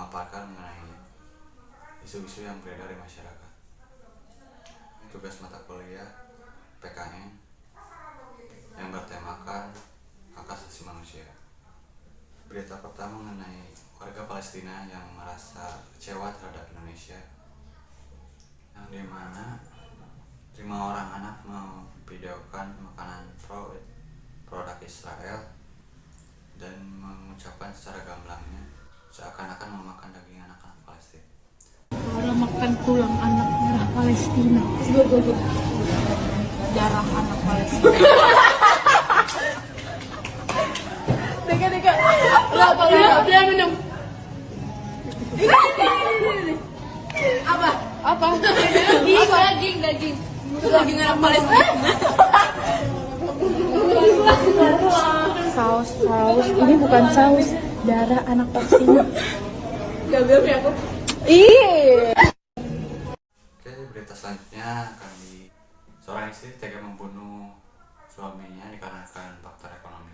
memaparkan mengenai isu-isu yang beredar di masyarakat. Tugas mata kuliah PKN yang bertemakan hak asasi manusia. Berita pertama mengenai warga Palestina yang merasa kecewa terhadap Indonesia, yang dimana 5 orang anak memvideokan makanan produk Israel dan mengucapkan secara gamblangnya seakan-akan memakan daging anak-anak Palestina. Kalau makan tulang anak merah Palestina, darah anak Palestina. Deka, dia minum. Apa? Daging. Daging anak Palestina. Saus. Ini bukan saus, darah anak Palestina. Gagal ya aku. Oke, berita selanjutnya seorang istri tega membunuh suaminya dikarenakan faktor ekonomi,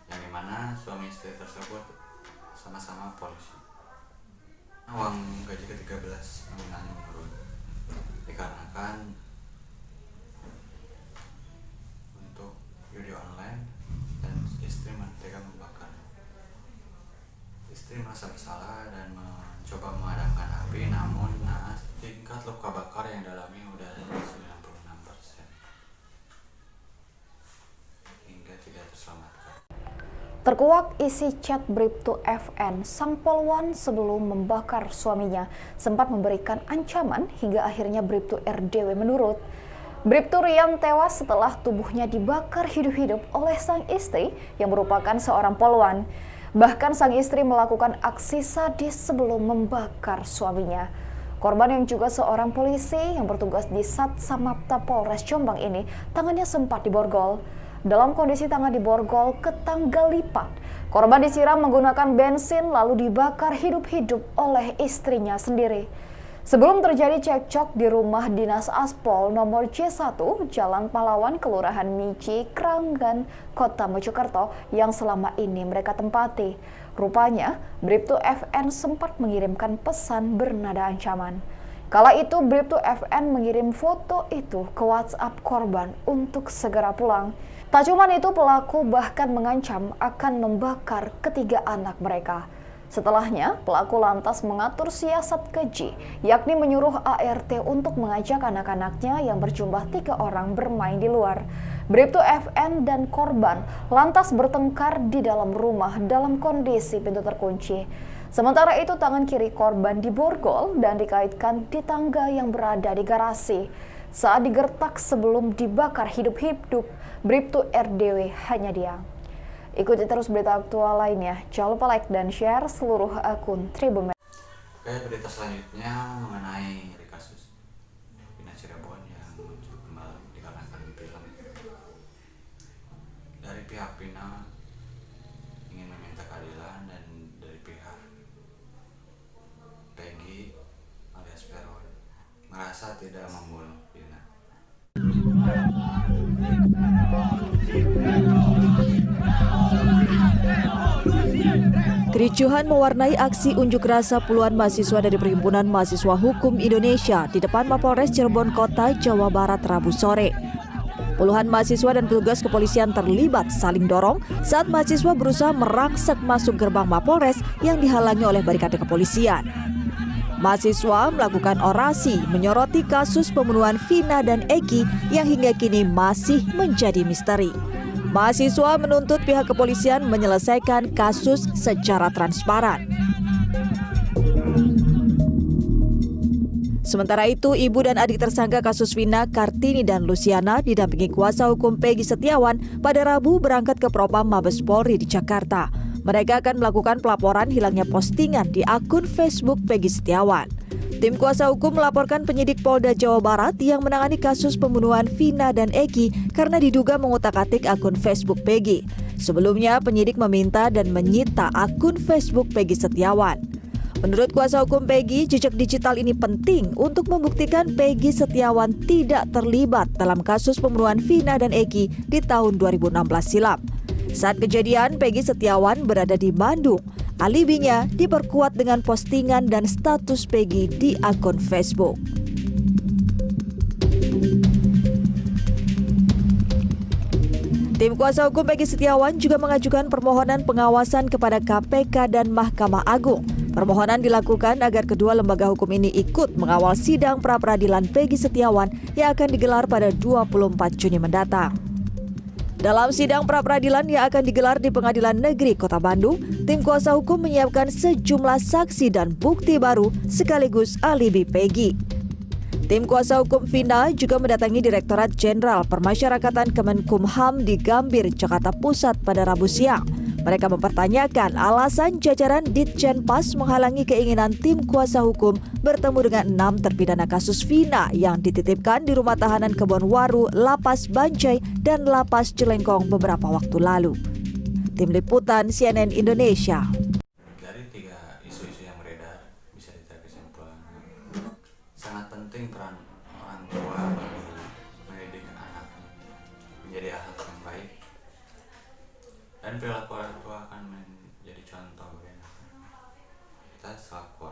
yang dimana suami istri tersebut sama-sama polisi. Uang gaji ke-13 nominalnya menurun dikarenakan untuk judi online, dan istri tega membakar. Istri merasa bersalah dan mencoba memadamkan api, namun naas tingkat luka bakar yang dialami udah 96% hingga tidak terselamatkan. Terkuak isi chat Bribtu FN, sang polwan sebelum membakar suaminya sempat memberikan ancaman hingga akhirnya Bribtu RDW menurut. Bribtu Rian tewas setelah tubuhnya dibakar hidup-hidup oleh sang istri yang merupakan seorang polwan. Bahkan sang istri melakukan aksi sadis sebelum membakar suaminya. Korban yang juga seorang polisi yang bertugas di Satsamapta Polres Jombang ini tangannya sempat diborgol. Dalam kondisi tangan diborgol ke tanggal lipat, korban disiram menggunakan bensin lalu dibakar hidup-hidup oleh istrinya sendiri. Sebelum terjadi cekcok di rumah dinas Aspol nomor C1 Jalan Pahlawan Kelurahan Mici, Kranggan, Kota Mojokerto yang selama ini mereka tempati. Rupanya, Bribtu FN sempat mengirimkan pesan bernada ancaman. Kala itu Bribtu FN mengirim foto itu ke WhatsApp korban untuk segera pulang. Tak cuma itu, pelaku bahkan mengancam akan membakar ketiga anak mereka. Setelahnya, pelaku lantas mengatur siasat keji, yakni menyuruh ART untuk mengajak anak-anaknya yang berjumlah 3 orang bermain di luar. Bribtu FN dan korban lantas bertengkar di dalam rumah dalam kondisi pintu terkunci. Sementara itu, tangan kiri korban diborgol dan dikaitkan di tangga yang berada di garasi. Saat digertak sebelum dibakar hidup-hidup, Bribtu RDW hanya diam. Ikuti terus berita aktual lainnya. Jangan lupa like dan share seluruh akun Tribun. Oke, berita selanjutnya mengenai kasus Vina Cirebon yang muncul kembali dikarenakan film. Dari pihak Vina ingin meminta keadilan, dan dari pihak Peggy alias Peron merasa tidak membunuh Vina. Kericuhan mewarnai aksi unjuk rasa puluhan mahasiswa dari Perhimpunan Mahasiswa Hukum Indonesia di depan Mapolres Cirebon Kota, Jawa Barat Rabu sore. Puluhan mahasiswa dan petugas kepolisian terlibat saling dorong saat mahasiswa berusaha merangsek masuk gerbang Mapolres yang dihalangi oleh barikade kepolisian. Mahasiswa melakukan orasi menyoroti kasus pembunuhan Vina dan Eki yang hingga kini masih menjadi misteri. Mahasiswa menuntut pihak kepolisian menyelesaikan kasus secara transparan. Sementara itu, ibu dan adik tersangka kasus Vina, Kartini dan Luciana didampingi kuasa hukum Peggy Setiawan pada Rabu berangkat ke Propam Mabes Polri di Jakarta. Mereka akan melakukan pelaporan hilangnya postingan di akun Facebook Peggy Setiawan. Tim kuasa hukum melaporkan penyidik Polda Jawa Barat yang menangani kasus pembunuhan Vina dan Eki karena diduga mengutak-atik akun Facebook Peggy. Sebelumnya, penyidik meminta dan menyita akun Facebook Peggy Setiawan. Menurut kuasa hukum Peggy, jejak digital ini penting untuk membuktikan Peggy Setiawan tidak terlibat dalam kasus pembunuhan Vina dan Eki di tahun 2016 silam. Saat kejadian, Peggy Setiawan berada di Bandung. Alibinya diperkuat dengan postingan dan status Peggy di akun Facebook. Tim kuasa hukum Peggy Setiawan juga mengajukan permohonan pengawasan kepada KPK dan Mahkamah Agung. Permohonan dilakukan agar kedua lembaga hukum ini ikut mengawal sidang pra-peradilan Peggy Setiawan yang akan digelar pada 24 Juni mendatang. Dalam sidang pra-peradilan yang akan digelar di Pengadilan Negeri Kota Bandung, tim kuasa hukum menyiapkan sejumlah saksi dan bukti baru sekaligus alibi Peggy. Tim kuasa hukum Vina juga mendatangi Direktorat Jenderal Permasyarakatan Kemenkumham di Gambir, Jakarta Pusat pada Rabu siang. Mereka mempertanyakan alasan jajaran Ditjenpas menghalangi keinginan tim kuasa hukum bertemu dengan 6 terpidana kasus Vina yang dititipkan di rumah tahanan Kebonwaru, Lapas Bancai, dan Lapas Cilengkong beberapa waktu lalu. Tim Liputan CNN Indonesia. Dari 3 isu-isu yang beredar, bisa ditarik kesimpulan sangat penting peran orang tua bagi mendidik anak menjadi akhlak yang baik, dan perilaku orang tua akan menjadi contoh bagi anak. Kita selaku